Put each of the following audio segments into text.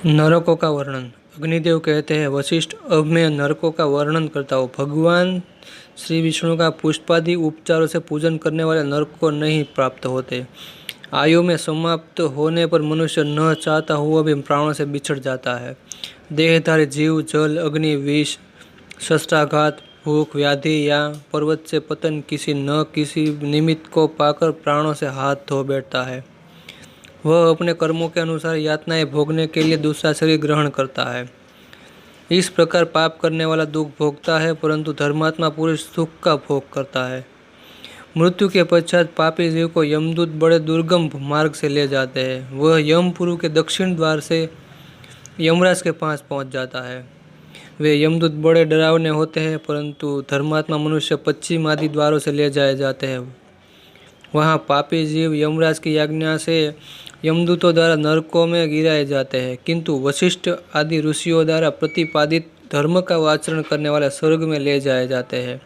नरकों का वर्णन। अग्निदेव कहते हैं, वशिष्ठ, अब मैं नरकों का वर्णन करता हूँ। भगवान श्री विष्णु का पुष्पादि उपचारों से पूजन करने वाले नरक को नहीं प्राप्त होते। आयु में समाप्त होने पर मनुष्य न चाहता हुआ भी प्राणों से बिछड़ जाता है। देहधारी जीव जल, अग्नि, विष, शस्त्राघात, भूख, व्याधि या पर्वत से पतन किसी न किसी निमित्त को पाकर प्राणों से हाथ धो बैठता है। वह अपने कर्मों के अनुसार यातनाएं भोगने के लिए दूसरा शरीर ग्रहण करता है। इस प्रकार पाप करने वाला दुख भोगता है, परंतु धर्मात्मा पुरुष सुख का भोग करता है। मृत्यु के पश्चात पापी जीव को यमदूत बड़े दुर्गम मार्ग से ले जाते हैं। वह यमपुरी के दक्षिण द्वार से यमराज के पास पहुंच जाता है। वे यमदूत बड़े डरावने होते हैं, परंतु धर्मात्मा मनुष्य पश्चिम आदि द्वारों से ले जाए जाते हैं। वहाँ पापी जीव यमराज की आज्ञा से यमदूतों द्वारा नरकों में गिराए जाते हैं, किंतु वशिष्ठ आदि ऋषियों द्वारा प्रतिपादित धर्म का आचरण करने वाले स्वर्ग में ले जाए जाते हैं।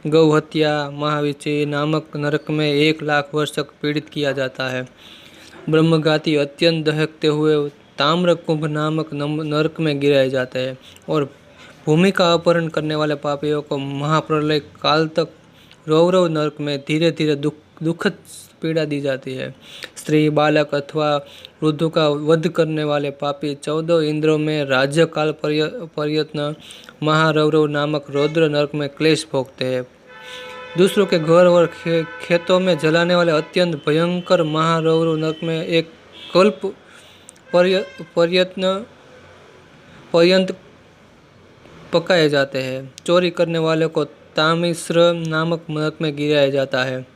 गौ हत्या महाविचि नामक नरक में 1,00,000 वर्ष तक पीड़ित किया जाता है। ब्रह्मघाती अत्यंत दहकते हुए ताम्र कुंभ नामक नरक में गिराए जाते हैं और भूमि का अपहरण करने वाले पापियों को महाप्रलय काल तक रौरव नरक में धीरे धीरे दुखद पीड़ा दी जाती है। स्त्री, बालक अथवा वृद्धों का वध करने वाले पापी 14 इंद्रों में राज्य काल पर्यंत महारौरव नामक रौद्र नरक में क्लेश भोगते हैं। दूसरों के घर और खेतों में जलाने वाले अत्यंत भयंकर महारौरव नरक में एक कल्प पर्यंत पकाए जाते हैं। चोरी करने वाले को तामिश्र नामक नरक में गिराया जाता है।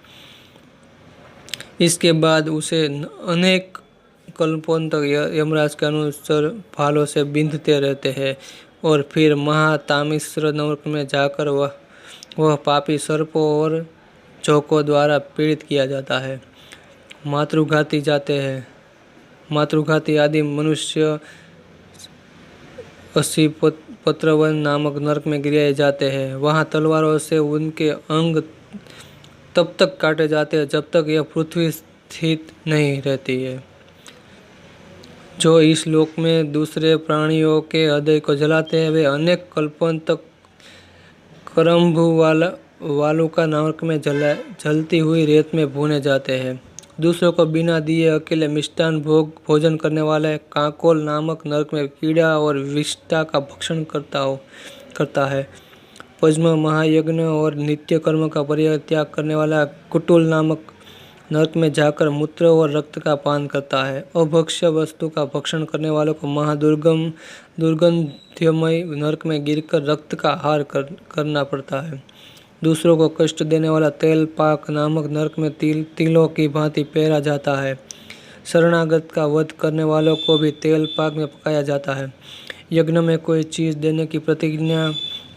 इसके बाद उसे अनेक कल्पों तक यमराज के अनुसार भालों से बिंधते रहते हैं और फिर महातामिश्र नरक में जाकर वह पापी सर्पों और झोंकों द्वारा पीड़ित किया जाता है। मातृघाती आदि मनुष्य 80 पत्रवन नामक नरक में गिराए जाते हैं। वहाँ तलवारों से उनके अंग तब तक काटे जाते हैं जब तक यह पृथ्वी स्थित नहीं रहती है। जो इस लोक में दूसरे प्राणियों के हृदय को जलाते हैं, वे अनेक कल्पों तक करम्भु वालुका नरक में जलती हुई रेत में भुने जाते हैं। दूसरों को बिना दिए अकेले मिष्टान भोजन करने वाले काकोल नामक नरक में कीड़ा और विष्ठा का भक्षण करता है। पद्म महायज्ञ और नित्य कर्म का परित्याग करने वाला कुटुल नामक नरक में जाकर मूत्र और रक्त का पान करता है। अभक्ष्य वस्तु का भक्षण करने वालों को दुर्गंधमय नरक में गिरकर रक्त का आहार करना पड़ता है। दूसरों को कष्ट देने वाला तेल पाक नामक नरक में तिलों की भांति पेरा जाता है। शरणागत का वध करने वालों को भी तेल पाक में पकाया जाता है। यज्ञ में कोई चीज देने की प्रतिज्ञा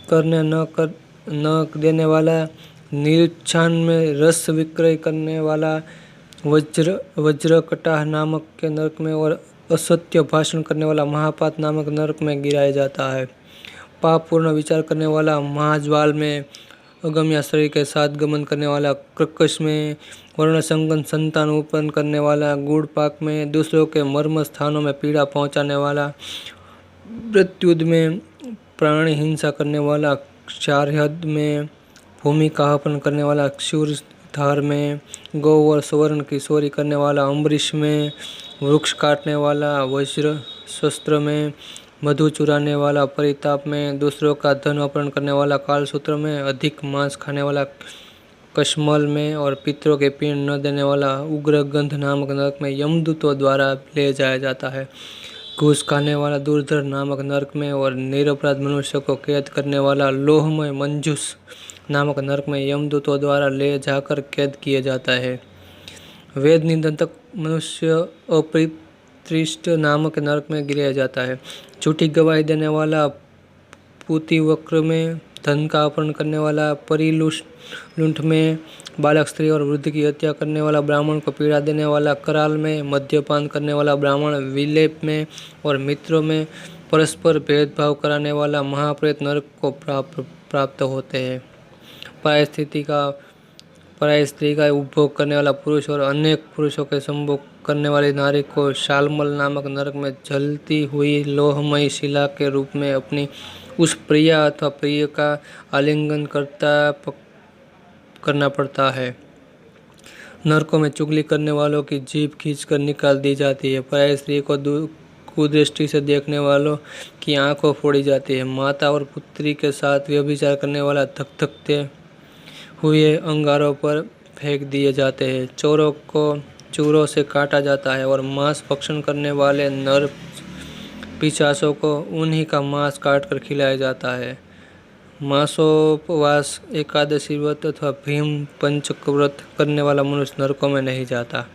करने न देने वाला, निरुच्छान में रस विक्रय करने वाला वज्रकटाह नामक के नरक में और असत्य भाषण करने वाला महापात नामक नरक में गिराया जाता है। पाप पूर्ण विचार करने वाला महाज्वाल में, अगम्य शरीर के साथ गमन करने वाला कर्कश में, वर्णसंगन संतान उत्पन्न करने वाला गुड़ पाक में, दूसरों के मर्म स्थानों में पीड़ा पहुंचाने वाला मृत्युद में, प्राणी हिंसा करने वाला क्षारहद में, भूमि का हवन करने वाला क्षुरधार में, गौ और स्वर्ण की चोरी करने वाला अम्बरीश में, वृक्ष काटने वाला वज्र शस्त्र में, मधु चुराने वाला परिताप में, दूसरों का धन अपहरण करने वाला कालसूत्र में, अधिक मांस खाने वाला कश्मल में और पितरों के पिंड न देने वाला उग्र गंध नामक नरक में यमदूतों द्वारा ले जाया जाता है। घूस खाने वाला दुर्धर नामक नरक में और निरपराध मनुष्य को कैद करने वाला लोहमय मंजूस नामक नरक में यमदूतों द्वारा ले जाकर कैद किया जाता है। वेद निंदक मनुष्य अपरितृष्ट नामक नरक में गिराया जाता है। झूठी गवाही देने वाला पूतिवक्र में, धन का अपहरण करने वाला परिलुंठ में, बालक, स्त्री और वृद्ध की हत्या करने वाला ब्राह्मण को पीड़ा देने वाला कराल में, मद्यपान करने वाला ब्राह्मण विलेप में और मित्रों में परस्पर भेदभाव कराने वाला महाप्रेत नरक को प्राप्त होते हैं। पराय स्त्री का उपभोग करने वाला पुरुष और अनेक पुरुषों के संभोग करने वाली नारी को शालमल नामक नरक में जलती हुई लोहमयी शिला के रूप में अपनी उस प्रिया अथवा प्रिय का आलिंगन करना पड़ता है। नरकों में चुगली करने वालों की जीभ खींचकर निकाल दी जाती है। पराई स्त्री को कुदृष्टि से देखने वालों की आंखें फोड़ी जाती है। माता और पुत्री के साथ व्यभिचार करने वाला धकधकते हुए अंगारों पर फेंक दिए जाते हैं। चोरों को चूरों से काटा जाता है और मांस भक्षण करने वाले नर पिशाचों को उन्हीं का मांस काटकर खिलाया जाता है। मासोपवास, एकादशी व्रत अथवा भीम पंचक व्रत करने वाला मनुष्य नरकों में नहीं जाता।